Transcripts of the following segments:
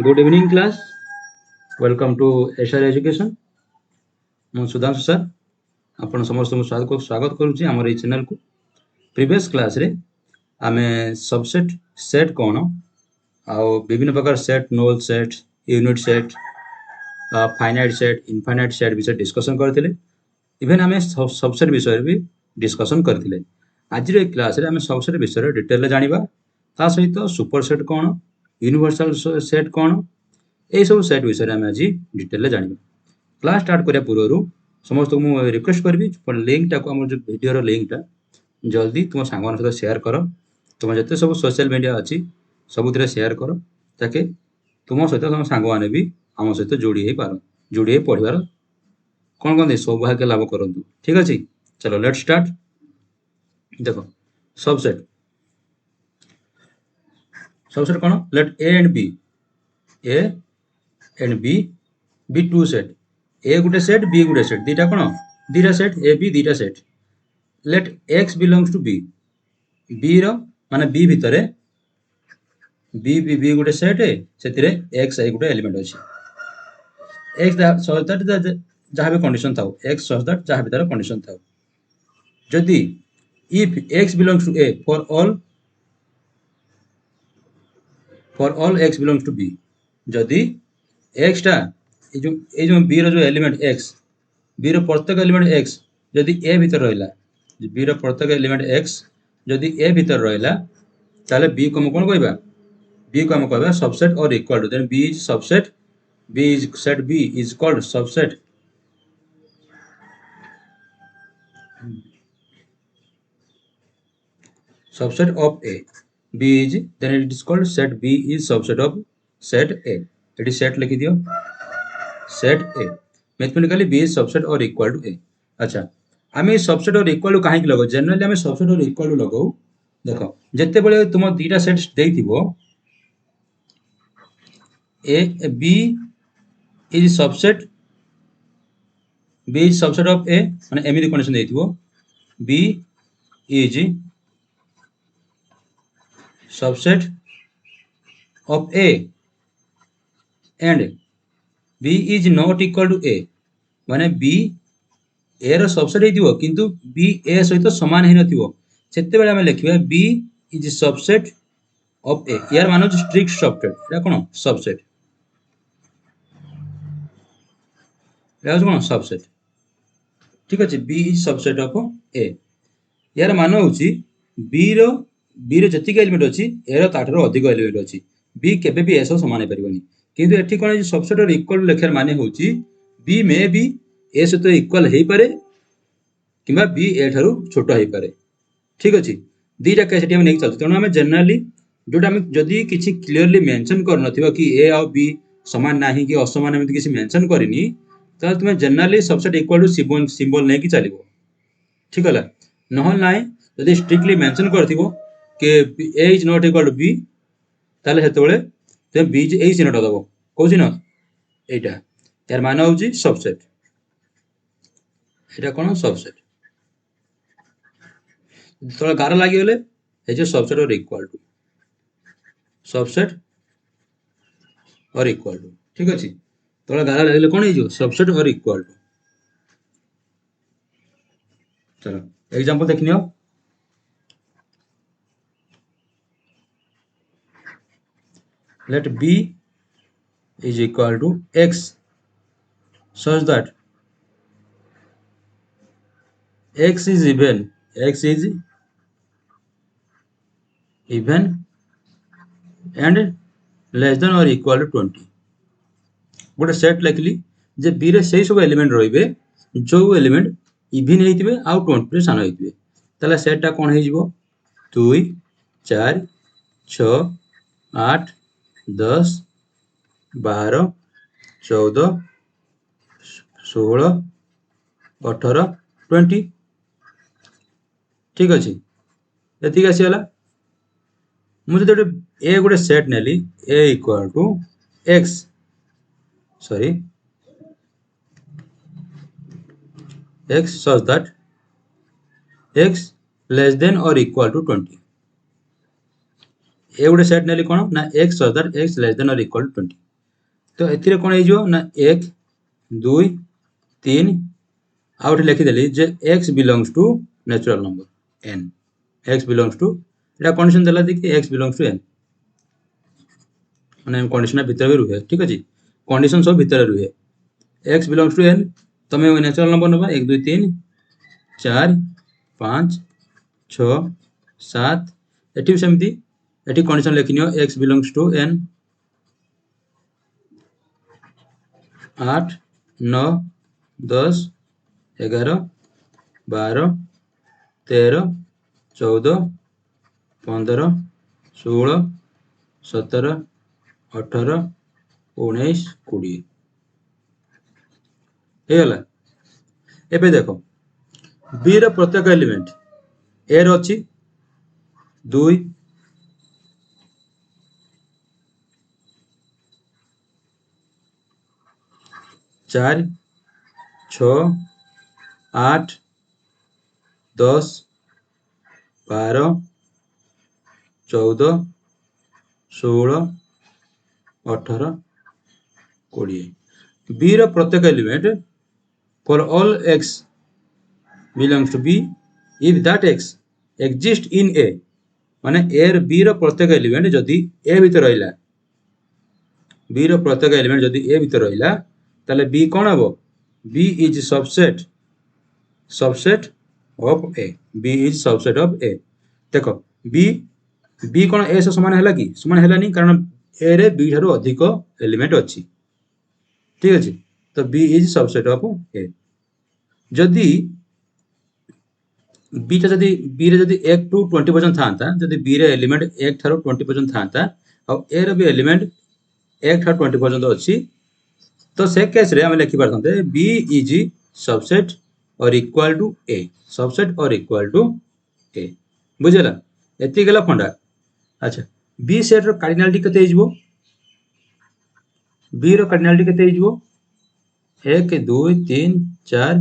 Good evening, class. Welcome to SR Education. ମୁଁ Sudhanshu sir ଆପଣ ସମସ୍ତଙ୍କୁ ସ୍ୱାଗତ କରୁଛି ଆମର ଏଇ ଚ୍ୟାନେଲକୁ। ପ୍ରିଭିୟସ୍ କ୍ଲାସ୍ରେ ଆମେ ସବସେଟ୍ ସେଟ୍ କ'ଣ ଆଉ ବିଭିନ୍ନ ପ୍ରକାର set, null set, unit set, finite set, infinite set ବିଷୟରେ ଡିସ୍କସନ୍ କରିଥିଲେ। ଇଭେନ୍ ଆମେ ସବସେଟ୍ ବିଷୟରେ ବି ଡିସ୍କସନ୍ କରିଥିଲେ। ଆଜିର ଏଇ କ୍ଲାସ୍ରେ ଆମେ ସବସେଟ୍ ବିଷୟରେ ଡିଟେଲରେ ଜାଣିବା। ତା ସହିତ ସୁପର ସେଟ୍ କ'ଣ, ୟୁନିଭର୍ସାଲ ସେଟ୍ କ'ଣ, ଏଇସବୁ ସେଟ୍ ବିଷୟରେ ଆମେ ଆଜି ଡିଟେଲରେ ଜାଣିବା। କ୍ଲାସ୍ ଷ୍ଟାର୍ଟ କରିବା ପୂର୍ବରୁ ସମସ୍ତଙ୍କୁ ମୁଁ ରିକ୍ୱେଷ୍ଟ କରିବି ଲିଙ୍କଟାକୁ, ଆମର ଯେଉଁ ଭିଡ଼ିଓର ଲିଙ୍କଟା ଜଲ୍ଦି ତୁମ ସାଙ୍ଗମାନଙ୍କ ସହିତ ସେୟାର କର। ତୁମ ଯେତେ ସବୁ ସୋସିଆଲ ମିଡ଼ିଆ ଅଛି ସବୁଥିରେ ସେୟାର କର, ତାକେ ତୁମ ସହିତ ତୁମ ସାଙ୍ଗମାନେ ବି ଆମ ସହିତ ଯୋଡ଼ି ହେଇ ପଢ଼ିବାର କ'ଣ ସୌଭାଗ୍ୟ ଲାଭ କରନ୍ତୁ। ଠିକ୍ ଅଛି, ଚଲୋ ଲେଟ୍ ଷ୍ଟାର୍ଟ। ଦେଖ ସବସେଟ୍ କ'ଣ? Let A and B be two set. A गुटे सेट, B गुटे सेट, दीटा कौन दीटा सेट A B दीटा set. Let X belongs to B. B रो माने B भितरे B गुटे सेट है, सेतिरे X आई गुटे एलिमेंट अछि. X such that जहाँ भी कंडीशन थाउ, X such that जहाँ भी तार कंडीशन थाउ. जदि if X belongs to A for all X belongs to B, जदि X टा ये जो B रो जो एलिमेंट X, B रो प्रत्येक एलिमेंट X जदि A भीतर रहिला, B रो प्रत्येक एलिमेंट X जदि A भीतर रहिला, ताले B को हम कोन कहबा? B को हम कहबा सबसेट और equal to, then B is subset, B is set B is called subset. Subset of A. B is, then it is called set B is subset of set A. It is set लिखी दियो, set A. Mathematically B is subset or equal to A. अच्छा, आमे subset और equal to काहे कि लगो? Generally आमे subset और इक्वल टू लगो. देखो जत्ते बेले तुम दीटा set देइथिबो, A B is subset, B is subset of A माने एमिति condition देइथिबो, B is subset of A and B is not equal to A माने B A रो सबसेट हेतिबो किंतु B A सहित समान हे नथिबो, सेते बेले हम लिखिबा B is subset of A. यार मानो स्ट्रिक्ट सबसेट, एटा कोन सबसेट, एटा कोन सबसेट. ठीक अछि, B is subset of A. यार मानो होची B रो जति के एलिमेंट अछि A रो ताठरो अधिक एलिमेंट अछि. B केबे भी A सो समान हे परिबोनी, किंतु एठी कोन सबसेट और इक्वल लेखर माने होची B मे भी A सहित इक्वल हे पारे किबा B A ठारू छोटो हे पारे. ठीक अछि, दीटा केस एठी हम नै चलते, तनो हम जनरली जोटा हम जदी किछि क्लियरली मेंशन कर नथिबा कि A और B समान नाही कि असमान एमिति किछि मेंशन करिनी, त तुमे generally subset equal to symbol नै कि चलिबो. ठीक होला, नहल नाही जदी स्ट्रिक्टली मेंशन करथिबो कि A is not equal to B, ताले हेते बेले ते B ए चिन्हटा दबो, को चिन्ह एटा, यार माने होची सबसेट. एटा कोन सबसेट, तोला गार लागि गले ए जे सबसेट और इक्वल टू, सबसेट और इक्वल टू. ठीक अछि, तोला गार लागले कोन हे जो सबसेट और इक्वल टू. चलो example देखनियो. Let B is equal to X such that X is even and less than or equal to 20. गोटे सेट लिखली जे B रे सेही सब एलिमेंट रहिबे जो एलिमेंट इवन हेतिबे आ 20 रे सानो हेतिबे, ताले सेटटा कोन हे जिवो 2 4 6 8 10 12 14 16 18 20. ठीक अछि, एति आसी होला. मु जदि A गोटे सेट नेली A equal to X, sorry X such that X less than or equal to 20. ए गोटे सेट नेली कोन ना X such that X less than or equal to 20. तो एथिरे कोन हो ना 1 2 3 आउट लिखिदेली जे x belongs to natural number n x belongs to एटा कंडीशन देला देखि x बिलोंग्स टू n माने कंडीशन भीतर भी रुहे ठीक अछि कंडीशन सब भीतर रुहे x बिलोंग्स टू n तमे नेचुरल नंबर नबा 1 2 3 4 5 6 7 एठी सेमती एठी कंडीशन लिखिनियो x बिलोंग्स टू n 8 9 10 11 12 13 14 15 16 17 18 19 20 हे गला एबे देखो बी रो प्रत्येक एलिमेंट ए रो अछि 2 4 6 8 10 12 14 16 18 20 बी रो प्रत्येक element for all x belongs to b if that x exist in a माने a र b रो प्रत्येक एलिमेंट जदि a भीतर रहिला b रो प्रत्येक एलिमेंट जदि a भीतर रहिला ताले b कोन हबो b is subset of a b is subset of a देखो b कोन a से समान हैला कि समान हैला नहीं कारण a रे b ठारो अधिक एलिमेंट अछि ठीक अछि तो b is subset of a जदि b टा जदि b रे जदि 1 टू 20 पर्यंत थांता जदि b रे एलिमेंट 1 ठारो 20 पर्यंत थांता और a रे भी एलिमेंट 1 ठारो 20 पर्यंत अछि तो से केस रे हम लिखि परथंते b इज सबसेट और इक्वल टू a सबसेट और इक्वल टू a बुझला एति गेला फंडा अच्छा b सेट रो कार्डिनलिटी कते हिजबो b रो कार्डिनलिटी कते हिजबो 1 2 3 4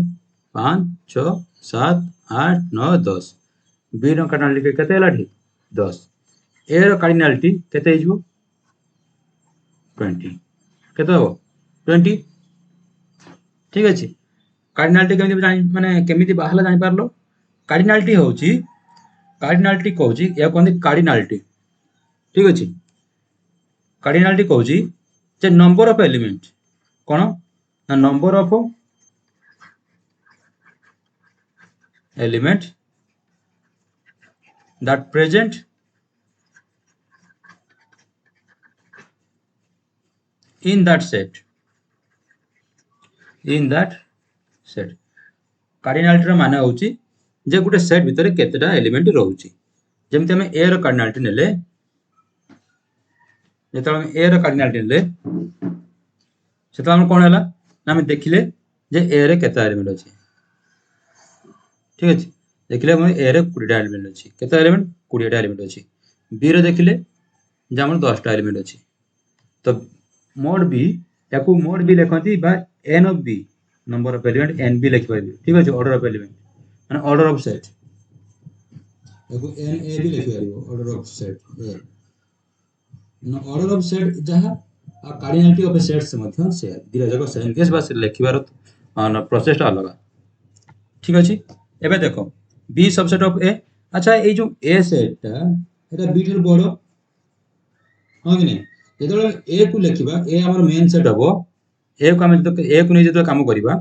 5 6 7 8 9 10 b रो कार्डिनलिटी कते हलाठी 10 a रो कार्डिनलिटी कते हिजबो 20 कते हो 20 ठीक अछि कार्डिनलिटी केमिति जानि माने केमिति बाहला जानि पारलो कार्डिनलिटी कहूची या कोन कार्डिनलिटी ठीक अछि कार्डिनलिटी कहूची जे नंबर ऑफ एलिमेंट कोन ना number of element that present in that set cardinality रो माने होची जे गुटे सेट भितरे केतेटा एलिमेंट रहउची जेमते हम a रो कार्डिनलिटी नेले जेतले हम a रो कार्डिनलिटी नेले सेतले हम कोन हला ना हम देखिले जे a रे केता एलिमेंट अछि ठीक अछि देखिले हम a रे 20 टा एलिमेंट अछि केता एलिमेंट 20 टा एलिमेंट अछि b रे देखिले जे हमर 10 टा एलिमेंट अछि तो मोड b याकू मोड b लेखंती बा n of b number of element n b लिख पाइबे ठीक अछि ऑर्डर ऑफ एलिमेंट माने ऑर्डर ऑफ सेट याकू n a b लिख पाइबो ऑर्डर ऑफ सेट a न ऑर्डर ऑफ सेट जहा आ कार्डिनलिटी ऑफ सेट से मध्य से दिरा जगह सेम केस बस लिखिबार प्रोसेस अलग ठीक अछि एबे देखो b सबसेट ऑफ a अच्छा ए जो a सेट ता एटा b ठर बडो हां कि नहीं जेतले a को लिखिबा a हमर मेन सेट हबो a को हम तो a को नै जेतो काम करिबा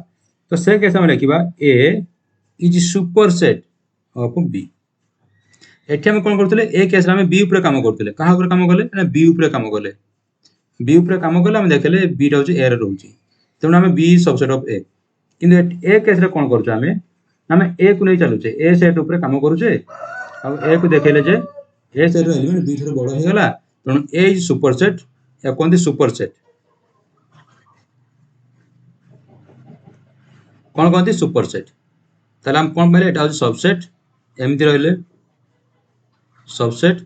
तो से केस हम लिखिबा a is super set of b एठी हम कोन करतले a केस हम b ऊपर काम करतले कहा ऊपर काम करले ना b ऊपर काम करले b ऊपर काम करले हम देखले b टा होची a रे रहउची तमना हम b सबसेट ऑफ a किंतु a केस रे कोन करछु हमें a को नै चलुचे a सेट ऊपर काम करूचे अब a को देखेले जे a सेट रो एलिमेंट b थोर बडो हे गला तण a इज सुपर सेट या कोनदी सुपर सेट कोन कोनदी सुपर सेट तले हम कोन मारे एटा होची सबसेट एमिति रहले सबसेट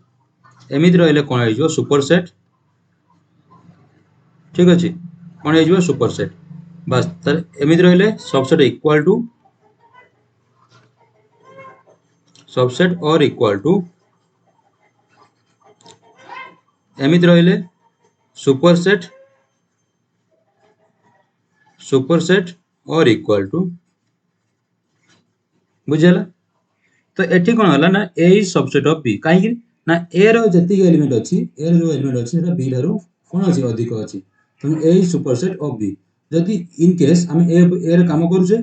एमिति रहले कोन आइजो सुपर सेट ठीक अछि कोन आइजो सुपर सेट बस तर एमिति रहले सबसेट इक्वल टू सबसेट और इक्वल टू एमिति रहले सुपर सेट सुपरसेट और इक्वल टू बुझेला। तो एठी कोन होला ना ए इज सबसेट ऑफ बी काहे ना ए रो जति एलिमेंट अछि ए रो एलिमेंट अछि सेटा बी रो कोन अछि अधिक अछि तो ए इज सुपरसेट ऑफ बी। जदि इन केस हम ए रे काम करू छे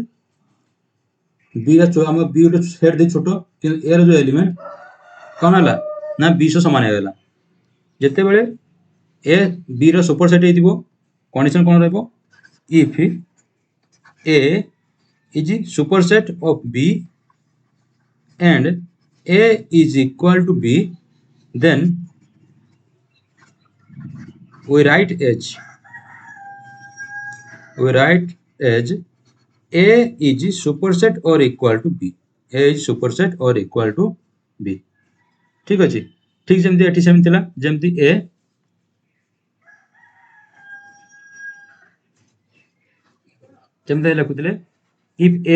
बी रा हम बी रो सेट दे छोटो कि ए रो जो एलिमेंट कोन होला ना बी सो समान हेला जते बेले ए बी रो सुपरसेट हेतिबो कंडीशन कोन रहबो if A is superset of B and A is equal to B, then we write as A is superset or equal to B. A is superset or equal to B. ठीक अछि ठीक जेमती एठी सेमती ला जेमती A जेमती लिखुतले if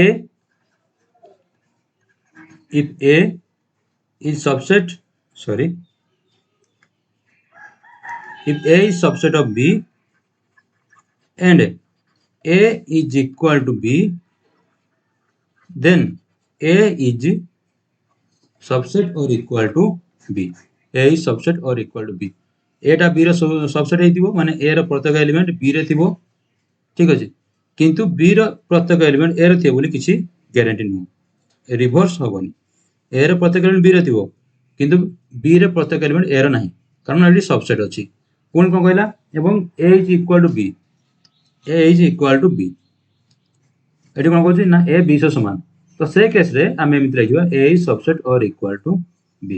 A is subset if A is subset of B and A is equal to B, then A is subset or equal to B. A is subset or equal to B. Etah B row subset हेतिबो माने A रो प्रत्येक element B रे थिबो ठीक अछि किंतु B रो प्रत्येक element A रे थिबो बोली किछि ग्यारंटी नु रिवर्स होबनी A रो प्रत्येक एलिमेंट B रे थिबो किंतु B रे प्रत्येक एलिमेंट A रो नाही कारण एटी सबसेट अछि कोन कोन कहला एवं A is equal to B A is equal to B एटी कोन कहछि ना A B सो समान तो से केस रे हम एमित लिखिबा A is subset or equal to B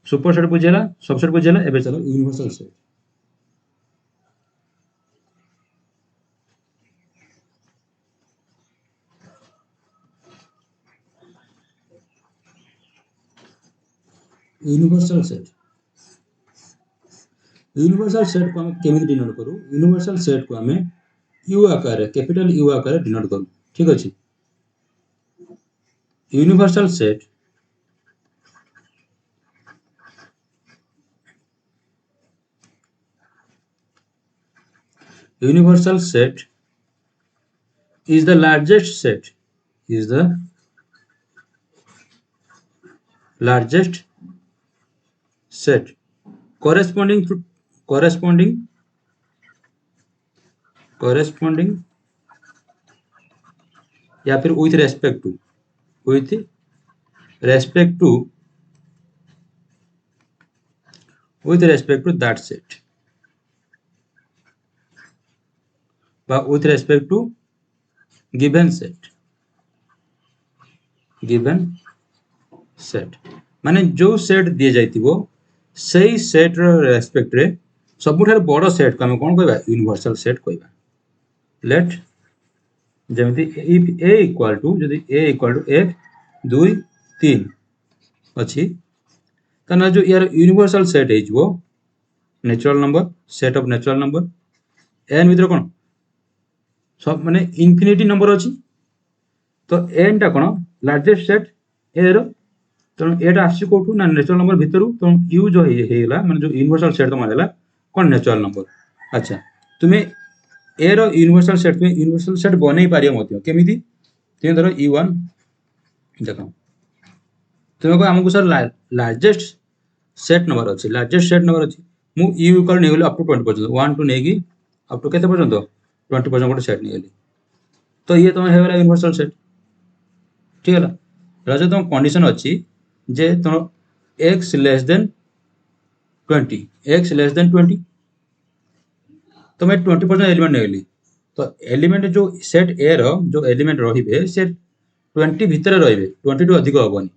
superset बुझेला सबसेट बुझेला एबे चलो यूनिवर्सल सेट यूनिवर्सल सेट को हम केमिति डिनोट करू यूनिवर्सल सेट को हमें यू आकार कैपिटल यू आकार डिनोट करू ठीक अछि universal set is the largest set corresponding या फिर with respect to that set बा with respect to given set माने जो सेट दिए जाइतिबो सही सेट रो रेस्पेक्ट रे सबुठार बड़ सेट को हम कोन कहबा यूनिवर्सल सेट कहबा late जेमति if A equal to जदि A equal to 1 2 3 अछि तना जो यार यूनिवर्सल सेट है जो natural number set of natural number n मित्र कोन सब माने इनफिनिटी नंबर अछि तो n टा कोन लार्जेस्ट सेट A रो तो एटा आसी कोठू ना नेचुरल नंबर भितरु तो u जो हेला माने जो यूनिवर्सल सेट तो मानेला कोन नेचुरल नंबर अच्छा तुमे ए रो यूनिवर्सल सेट बनै पारियो मते केमिति ते धरो e1 देखो तुमे को हमकु सर लार्जेस्ट सेट नंबर अछि मु u इक्वल नेगले अप टू 20 पर्यंत 1 टू नेगी अप टू केते पर्यंत 20 पर्यंत गोटे सेट नेगली तो ये तुम हेला यूनिवर्सल सेट ठीक है राजा तुम कंडीशन अछि जे तुम x लेस देन 20 तो मैं 20% एलिमेंट नेगली तो एलिमेंट जो सेट ए रो जो एलिमेंट रहिबे से 20 भीतर रहिबे 20 टू अधिक होबनी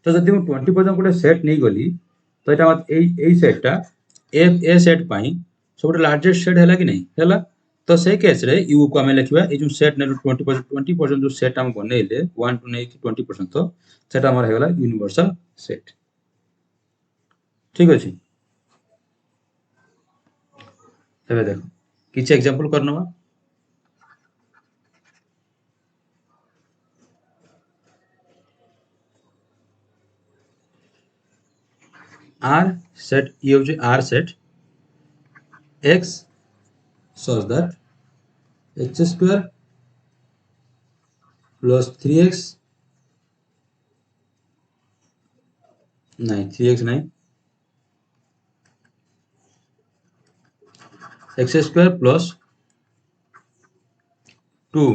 तो जदि हम 20% गोटे सेट नै गली तो एटा ए सेटटा ए सेट पई सबटा लार्जेस्ट सेट हैला कि नै हैला तो से केस रे यू को हमें लिखबा ए जो सेट ने 20% जो सेट हम बनेले 1 टू नै 20% तो सेट हमर हेला यूनिवर्सल सेट ठीक अछि तबे देखो किछ एग्जांपल करनवा R set ये होचे R set X such that X square plus 3x नहीं 3x नहीं X square plus 2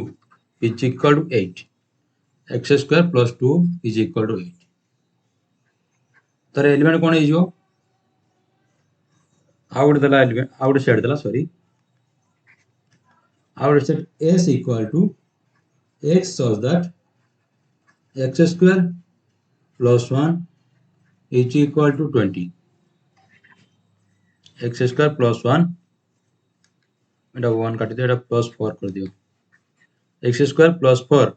is equal to 8 X square plus 2 is equal to 8 तार एलिमेंट कौन हो आउट दला एलिमेंट आउट सेट दला sorry out set s equal to x such that x square plus 1 is equal to 20 x square plus 1 এটা 1 কাটি দিও এটা plus 4 করে দিও x square plus 4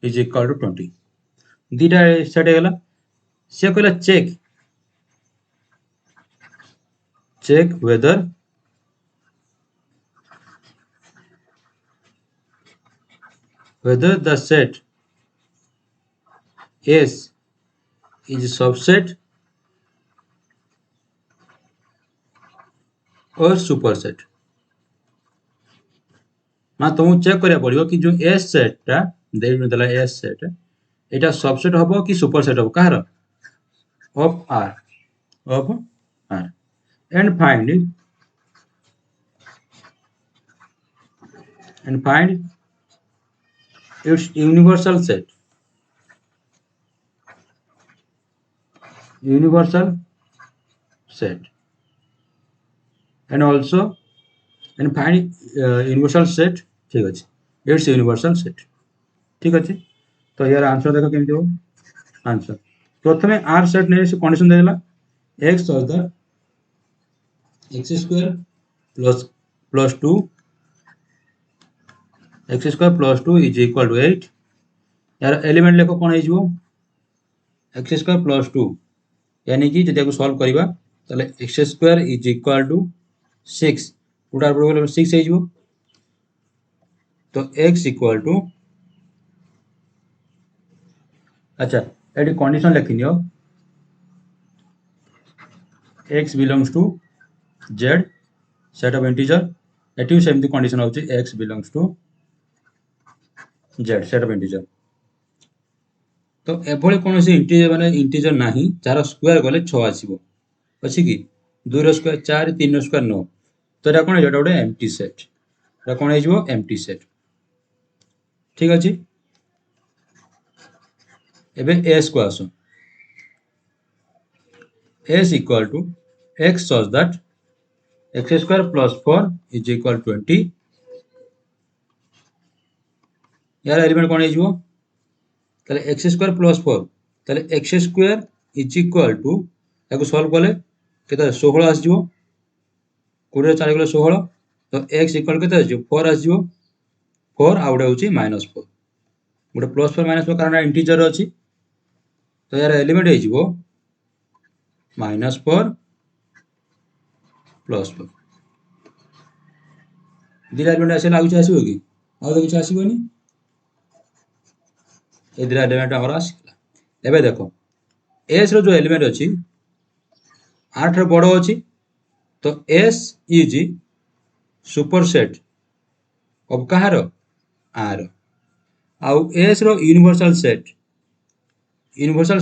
is equal to 20 দুইটা সেট হয়ে গেল সে কইলা check whether the set S is subset or superset ना तुमको चेक करिया पड़ियो कि जो S सेट टा देला S सेट एटा सबसेट हबो कि सुपरसेट हबो कहार of R and find its universal set and also and find universal set ठीक अछि its universal set ठीक अछि तो यार आंसर देखो केमति हो आंसर प्रथमे R सेट ने से कंडीशन देला x such that x square plus 2 x square plus 2 is equal to 8 यार एलिमेंट लेखो कोन हेजिवो x square plus 2 यानी कि जदि आपको सॉल्व करिबा तले x square is equal to 6 उडार प्रोब्लेम 6 हेजिवो तो x equal to अच्छा एडी कंडीशन लिखिनियो x belongs to z set of integer एटी सेमती कंडीशन होची x belongs to z set of integer तो एभली कौन से इंटीजर माने इंटीजर नाही जार स्क्वायर गले 6 आसीबो अछि कि 2 रो स्क्वायर 4 3 रो स्क्वायर 9 तो एटा कोन एटा गोटे एम्प्टी सेट एटा कोन हेजिवो एम्प्टी सेट ठीक अछि एबे s को आसो s equal to x such that x square plus 4 is equal to 20 यार एलिमेंट कोन हेजिवो ताले x square plus 4 ताले x square is equal to याको सॉल्व कले केता 16 आसीजो 20 4 गले 16 तो x equal केता आसीजो 4 आसीजो 4 आउट होची -4 गोटे प्लस 4 -4 कारण इंटीजर अछि तो यार एलिमेंट हेजिवो -4 प्लस 4 दिरा एलिमेंट आसे लागु आसीबो कि आउ तो किछ आसीबोनी ए दिरा एलिमेंट हमर आसीला एबे देखो s रो जो एलिमेंट अछि 8 रो बडो अछि तो s इज सुपरसेट ऑफ कहारो r आउ s रो universal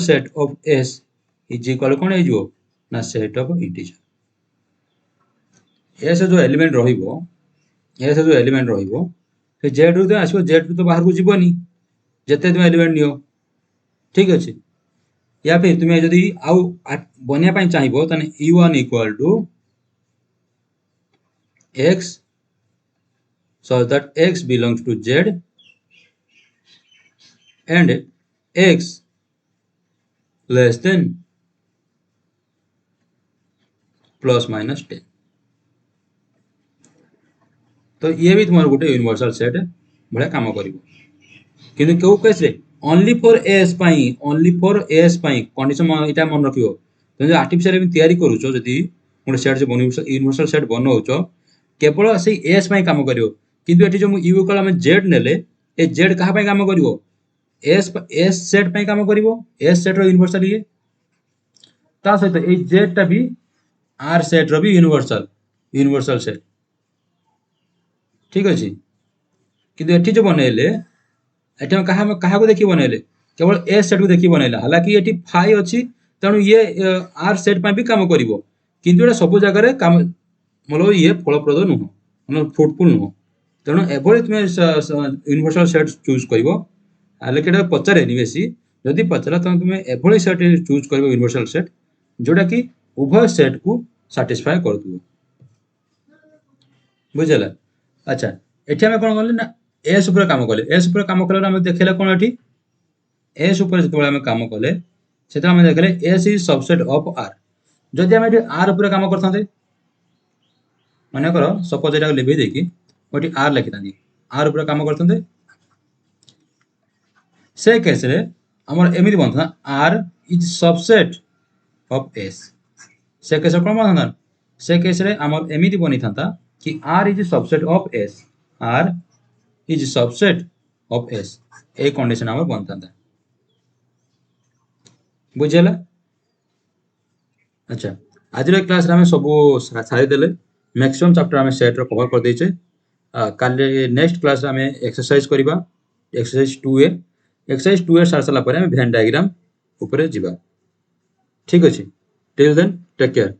set of s is equal कोन हेजिवो ना सेट ऑफ इंटीजर s जो एलिमेंट रहिबो से z रु तो आसीबो z रु तो बाहर को जीवनी जते तुम एलिमेंट नियो ठीक अछि या फिर तुम यदि आउ बनिया पई चाहिबो तने e1 equal to x so that x belongs to z and x less than plus minus 10 तो ये भी तुम्हारे गोटे यूनिवर्सल सेट बड़ा काम करिवो किंतु केउ केस रे only for S pi condition इटा मन रखियो तुम जो आर्टिफिशियल में तयारी करूछो जदी गोटे सेट जे यूनिवर्सल सेट बनौछो केवल से एस पाई काम करिवो किंतु एठी जो यू इक्वल हम जेड नेले ए जेड कहा पाई काम करिवो एस सेट पाई काम करिवो एस सेट रो यूनिवर्सल ये ता सहित ए जेड टा भी आर सेट रो भी यूनिवर्सल सेट ठीक अच्छे किंतु एठी जो बनैले एठी हम कहा को देखि बनैले केवल ए सेट को देखि बनैला हालांकि एठी फाई अछि तेणु ये आर सेट पे भी काम करिवो किंतु एटा सब जगह रे काम मतलब ये फलप्रद नुह मतलब फ्रूटफुल नुह तेणु एभली तुम यूनिवर्सल सेट चूज करिवो हाले केटा पचारेनि बेसी जदि पचरा तुम एभली सेट चूज करिवो यूनिवर्सल सेट जोटा कि उभय सेट को सैटिस्फाई करदो बुझला अच्छा एठी हम कोन करले ना एस ऊपर काम कले एस ऊपर काम कले हम देखले कोन एठी एस ऊपर जतबे हम काम कले सेटा हम देखले S is subset of R जदि हम एठी आर ऊपर काम करथांते माने करो सपोज एटा लिखि देकी ओठी आर लिखितानी आर ऊपर काम करथांते से केस रे हमर एमिति बनथा R is subset of S से केस कोन बनथा से केस रे हमर एमिति बनि थांता कि R is subset of S R is subset of S ए कंडीशन हमर बनथा बुझला अच्छा आज रे क्लास रे हम सब सारी देले मैक्सिमम चैप्टर हम सेट रो कवर कर देछे काले नेक्स्ट क्लास रे हम एक्सरसाइज करिबा एक्सरसाइज 2a एक्सरसाइज 2a सार सला परे हम वेन डायग्राम ऊपर जिबा ठीक अछि टिल देन टेक केयर